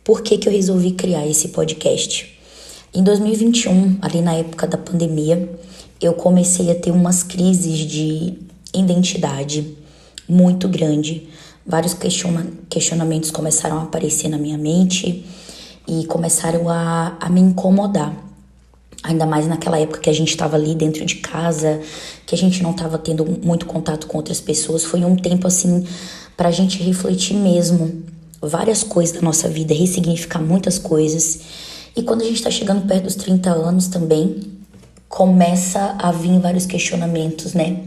por que que eu resolvi criar esse podcast? Em 2021, ali na época da pandemia, eu comecei a ter umas crises de identidade muito grande. Vários questionamentos começaram a aparecer na minha mente e começaram a me incomodar. Ainda mais naquela época que a gente estava ali dentro de casa, que a gente não estava tendo muito contato com outras pessoas. Foi um tempo assim pra gente refletir mesmo várias coisas da nossa vida, ressignificar muitas coisas. E quando a gente tá chegando perto dos 30 anos também, começa a vir vários questionamentos, né?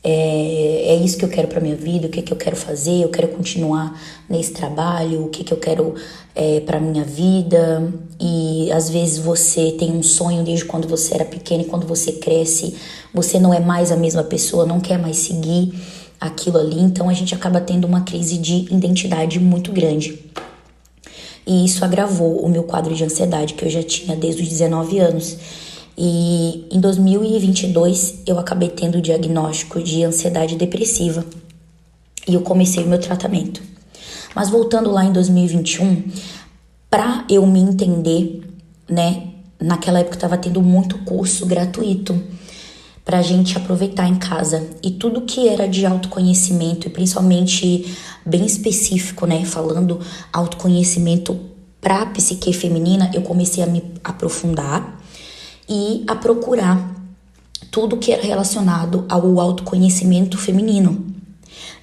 É isso que eu quero pra minha vida, o que que eu quero fazer, eu quero continuar nesse trabalho, o que que eu quero pra minha vida. E às vezes você tem um sonho desde quando você era pequeno e quando você cresce, você não é mais a mesma pessoa, não quer mais seguir aquilo ali, então a gente acaba tendo uma crise de identidade muito grande. E isso agravou o meu quadro de ansiedade que eu já tinha desde os 19 anos. E em 2022 eu acabei tendo o diagnóstico de ansiedade depressiva e eu comecei o meu tratamento. Mas voltando lá em 2021, para eu me entender, né, naquela época estava tendo muito curso gratuito pra gente aproveitar em casa. E tudo que era de autoconhecimento, e principalmente bem específico, né, falando autoconhecimento pra psique feminina, eu comecei a me aprofundar e a procurar tudo que era relacionado ao autoconhecimento feminino.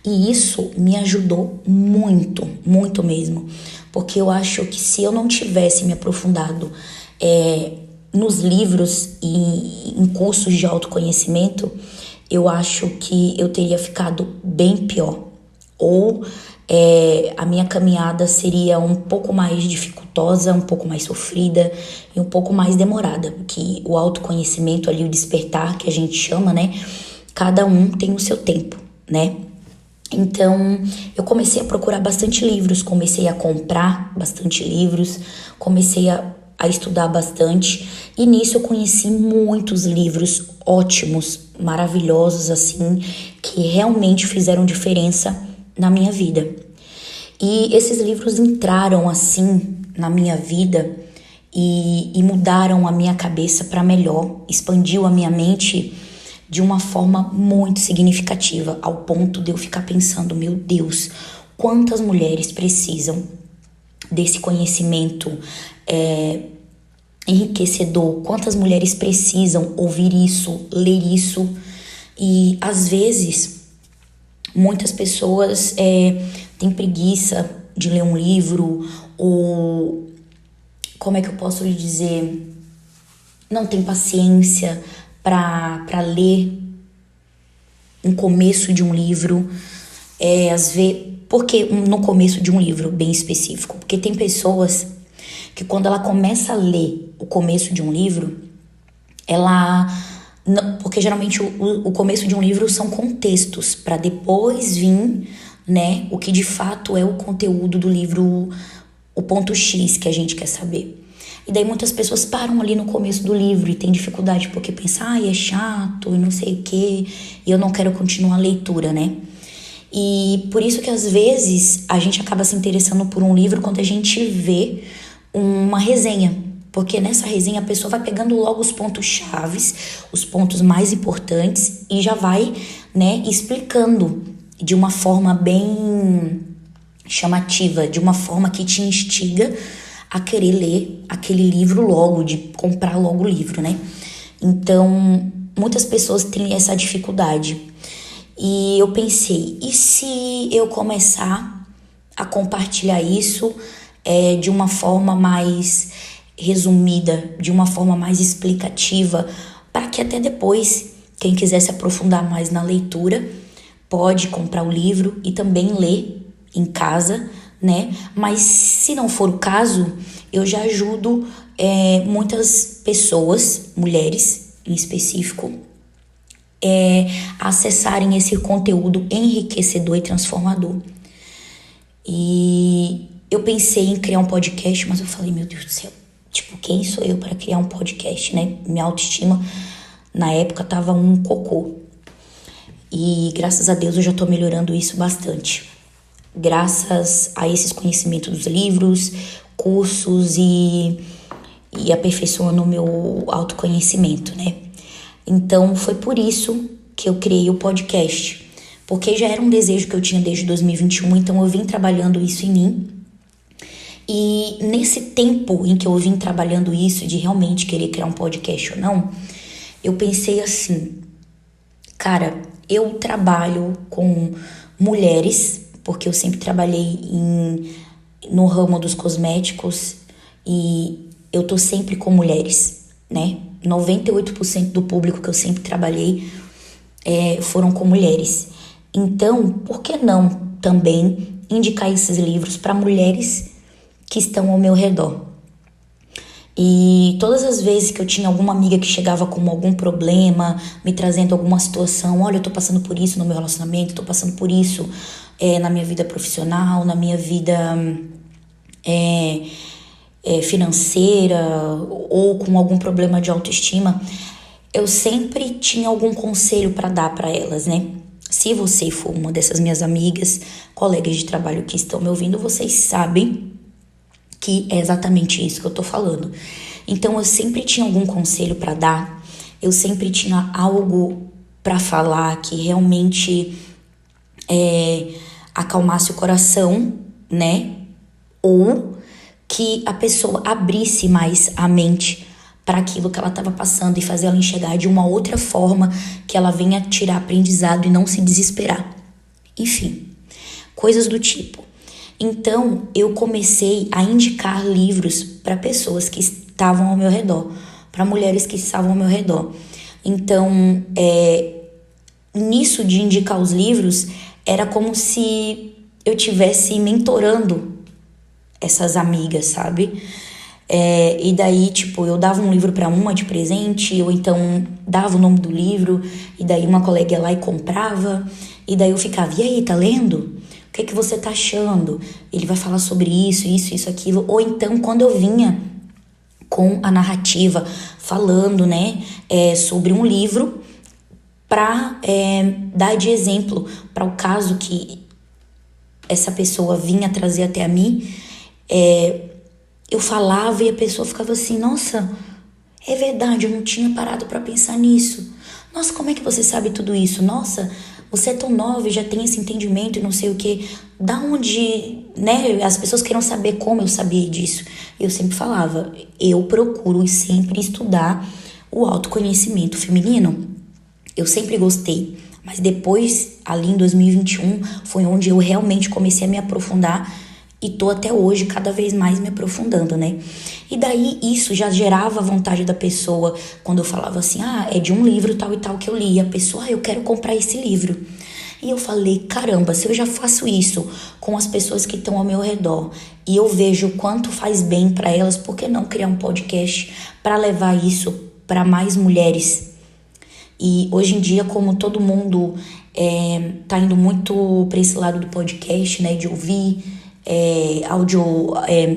E isso me ajudou muito, muito mesmo. Porque eu acho que se eu não tivesse me aprofundado nos livros e em cursos de autoconhecimento, eu acho que eu teria ficado bem pior. Ou a minha caminhada seria um pouco mais dificultosa, um pouco mais sofrida e um pouco mais demorada. Porque o autoconhecimento ali, o despertar que a gente chama, né? Cada um tem o seu tempo, né? Então, eu comecei a procurar bastante livros, comecei a comprar bastante livros, comecei a estudar bastante. E nisso eu conheci muitos livros ótimos, maravilhosos, assim, que realmente fizeram diferença na minha vida. E esses livros entraram, assim, na minha vida e mudaram a minha cabeça para melhor, expandiu a minha mente de uma forma muito significativa, ao ponto de eu ficar pensando, meu Deus, quantas mulheres precisam desse conhecimento enriquecedor, quantas mulheres precisam ouvir isso, ler isso. E às vezes muitas pessoas têm preguiça de ler um livro, ou como é que eu posso lhe dizer, não tem paciência para ler um começo de um livro, às vezes, porque no começo de um livro bem específico, porque tem pessoas que quando ela começa a ler o começo de um livro, porque geralmente o começo de um livro são contextos, para depois vir, né, o que de fato é o conteúdo do livro, o ponto X que a gente quer saber. E daí muitas pessoas param ali no começo do livro e tem dificuldade porque pensam, é chato e não sei o quê, e eu não quero continuar a leitura, né? E por isso que às vezes a gente acaba se interessando por um livro quando a gente vê uma resenha, porque nessa resenha a pessoa vai pegando logo os pontos chaves, os pontos mais importantes e já vai, né, explicando de uma forma bem chamativa, de uma forma que te instiga a querer ler aquele livro logo, de comprar logo o livro, né? Então, muitas pessoas têm essa dificuldade. E eu pensei, e se eu começar a compartilhar isso de uma forma mais resumida, de uma forma mais explicativa, para que até depois, quem quiser se aprofundar mais na leitura, pode comprar o livro e também ler em casa, né? Mas se não for o caso, eu já ajudo muitas pessoas, mulheres em específico, a acessarem esse conteúdo enriquecedor e transformador. E eu pensei em criar um podcast, mas eu falei, meu Deus do céu, tipo, quem sou eu para criar um podcast, né? Minha autoestima na época tava um cocô. E graças a Deus eu já tô melhorando isso bastante. Graças a esses conhecimentos dos livros, cursos e aperfeiçoando o meu autoconhecimento, né? Então foi por isso que eu criei o podcast, porque já era um desejo que eu tinha desde 2021, então eu vim trabalhando isso em mim. E nesse tempo em que eu vim trabalhando isso, de realmente querer criar um podcast ou não, eu pensei assim, cara, eu trabalho com mulheres, porque eu sempre trabalhei no ramo dos cosméticos e eu tô sempre com mulheres, né? 98% do público que eu sempre trabalhei foram com mulheres. Então, por que não também indicar esses livros para mulheres que estão ao meu redor? E todas as vezes que eu tinha alguma amiga que chegava com algum problema, me trazendo alguma situação, olha, eu tô passando por isso no meu relacionamento, tô passando por isso na minha vida profissional, na minha vida financeira ou com algum problema de autoestima, eu sempre tinha algum conselho para dar para elas, né? Se você for uma dessas minhas amigas, colegas de trabalho que estão me ouvindo, vocês sabem que é exatamente isso que eu tô falando. Então eu sempre tinha algum conselho para dar, eu sempre tinha algo para falar que realmente acalmasse o coração, né? Ou que a pessoa abrisse mais a mente para aquilo que ela estava passando e fazer ela enxergar de uma outra forma, que ela venha tirar aprendizado e não se desesperar. Enfim, coisas do tipo. Então, eu comecei a indicar livros para pessoas que estavam ao meu redor, para mulheres que estavam ao meu redor. Então, nisso de indicar os livros, era como se eu estivesse mentorando essas amigas, sabe? E daí, tipo, eu dava um livro para uma de presente, ou então dava o nome do livro, e daí uma colega ia lá e comprava, e daí eu ficava, e aí, tá lendo? O que você tá achando? Ele vai falar sobre isso, aquilo. Ou então, quando eu vinha com a narrativa falando, né, sobre um livro, pra dar de exemplo para o caso que essa pessoa vinha trazer até a mim, eu falava e a pessoa ficava assim, nossa, é verdade, eu não tinha parado para pensar nisso. Nossa, como é que você sabe tudo isso? Nossa, você é tão nova e já tem esse entendimento e não sei o que. Da onde, né? As pessoas queriam saber como eu sabia disso. Eu sempre falava, eu procuro sempre estudar o autoconhecimento feminino. Eu sempre gostei, mas depois, ali em 2021, foi onde eu realmente comecei a me aprofundar e tô até hoje cada vez mais me aprofundando, né? E daí isso já gerava a vontade da pessoa, quando eu falava assim, é de um livro tal e tal que eu li, a pessoa, eu quero comprar esse livro. E eu falei, caramba, se eu já faço isso com as pessoas que estão ao meu redor e eu vejo o quanto faz bem para elas, por que não criar um podcast para levar isso para mais mulheres? E hoje em dia, como todo mundo tá indo muito para esse lado do podcast, né, de ouvir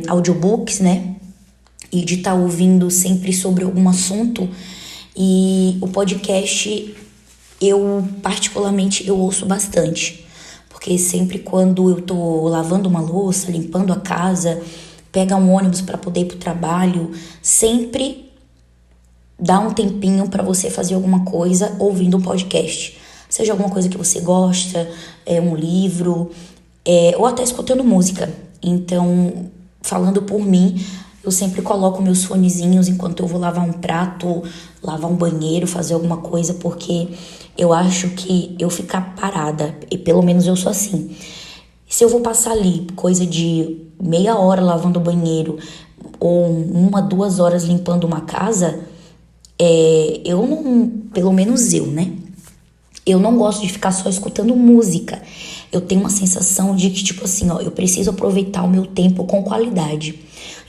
audiobooks, né, e de estar ouvindo sempre sobre algum assunto, e o podcast eu particularmente eu ouço bastante, porque sempre quando eu tô lavando uma louça, limpando a casa, pega um ônibus para poder ir pro trabalho, sempre dá um tempinho para você fazer alguma coisa ouvindo um podcast. Seja alguma coisa que você gosta, um livro, ou até escutando música. Então, falando por mim, eu sempre coloco meus fonezinhos enquanto eu vou lavar um prato, lavar um banheiro, fazer alguma coisa, porque eu acho que eu ficar parada, e pelo menos eu sou assim. Se eu vou passar ali coisa de meia hora lavando o banheiro, ou 1, 2 horas limpando uma casa, eu não, pelo menos eu, né? Eu não gosto de ficar só escutando música. Eu tenho uma sensação de que, tipo assim, eu preciso aproveitar o meu tempo com qualidade.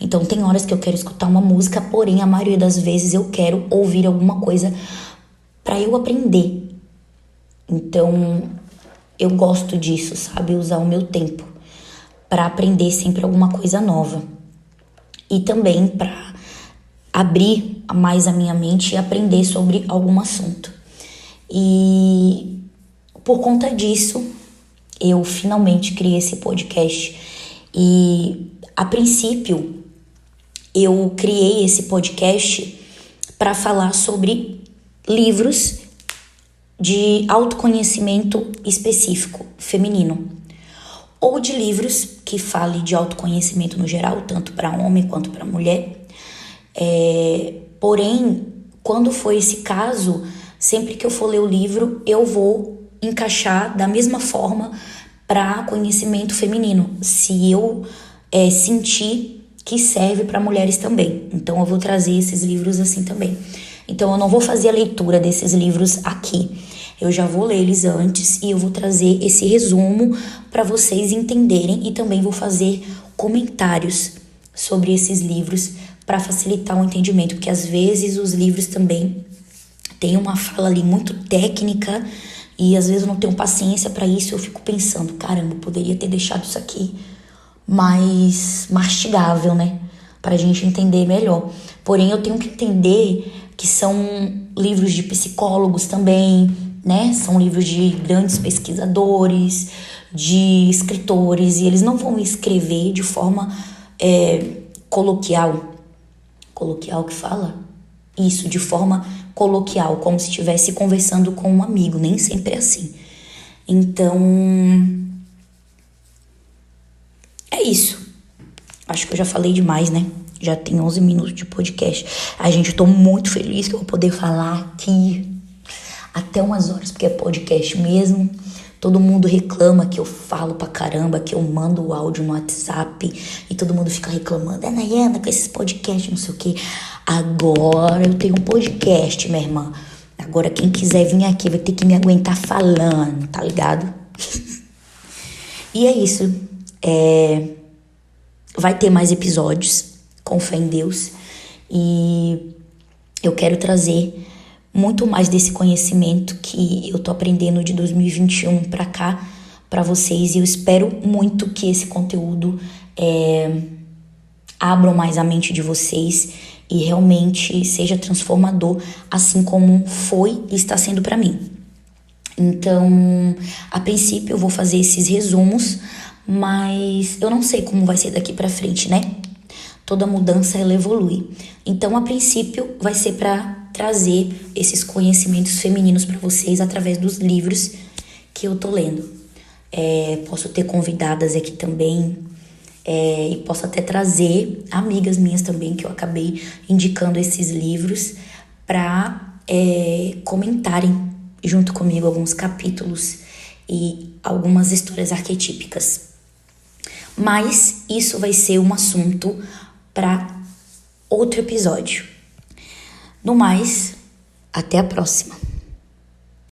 Então, tem horas que eu quero escutar uma música, porém, a maioria das vezes eu quero ouvir alguma coisa pra eu aprender. Então, eu gosto disso, sabe? Usar o meu tempo pra aprender sempre alguma coisa nova. E também pra abrir mais a minha mente e aprender sobre algum assunto. E por conta disso, eu finalmente criei esse podcast. E a princípio, eu criei esse podcast para falar sobre livros de autoconhecimento específico, feminino. Ou de livros que falem de autoconhecimento no geral, tanto para homem quanto para mulher. Porém, quando for esse caso, sempre que eu for ler o livro, eu vou encaixar da mesma forma para conhecimento feminino, se eu sentir que serve para mulheres também. Então eu vou trazer esses livros assim também. Então eu não vou fazer a leitura desses livros aqui. Eu já vou ler eles antes e eu vou trazer esse resumo para vocês entenderem, e também vou fazer comentários sobre esses livros para facilitar o entendimento, porque às vezes os livros também têm uma fala ali muito técnica e às vezes eu não tenho paciência para isso. Eu fico pensando, caramba, eu poderia ter deixado isso aqui mais mastigável, né? Pra gente entender melhor. Porém, eu tenho que entender que são livros de psicólogos também, né? São livros de grandes pesquisadores, de escritores, e eles não vão escrever de forma coloquial. Coloquial que fala? Isso, de forma coloquial, como se estivesse conversando com um amigo, nem sempre é assim. Então, é isso. Acho que eu já falei demais, né? Já tem 11 minutos de podcast. Ai, gente, eu tô muito feliz que eu vou poder falar aqui até umas horas, porque é podcast mesmo. Todo mundo reclama que eu falo pra caramba, que eu mando o áudio no WhatsApp e todo mundo fica reclamando. Nayana, com esses podcasts, não sei o quê. Agora eu tenho um podcast, minha irmã. Agora quem quiser vir aqui vai ter que me aguentar falando, tá ligado? E é isso. Vai ter mais episódios, com fé em Deus. E eu quero trazer muito mais desse conhecimento que eu tô aprendendo de 2021 pra cá, pra vocês. E eu espero muito que esse conteúdo abra mais a mente de vocês e realmente seja transformador, assim como foi e está sendo pra mim. Então, a princípio eu vou fazer esses resumos, mas eu não sei como vai ser daqui pra frente, né? Toda mudança, ela evolui. Então, a princípio, vai ser para trazer esses conhecimentos femininos para vocês através dos livros que eu tô lendo. Posso ter convidadas aqui também, e posso até trazer amigas minhas também, que eu acabei indicando esses livros, para comentarem junto comigo alguns capítulos e algumas histórias arquetípicas. Mas isso vai ser um assunto para outro episódio. No mais, até a próxima.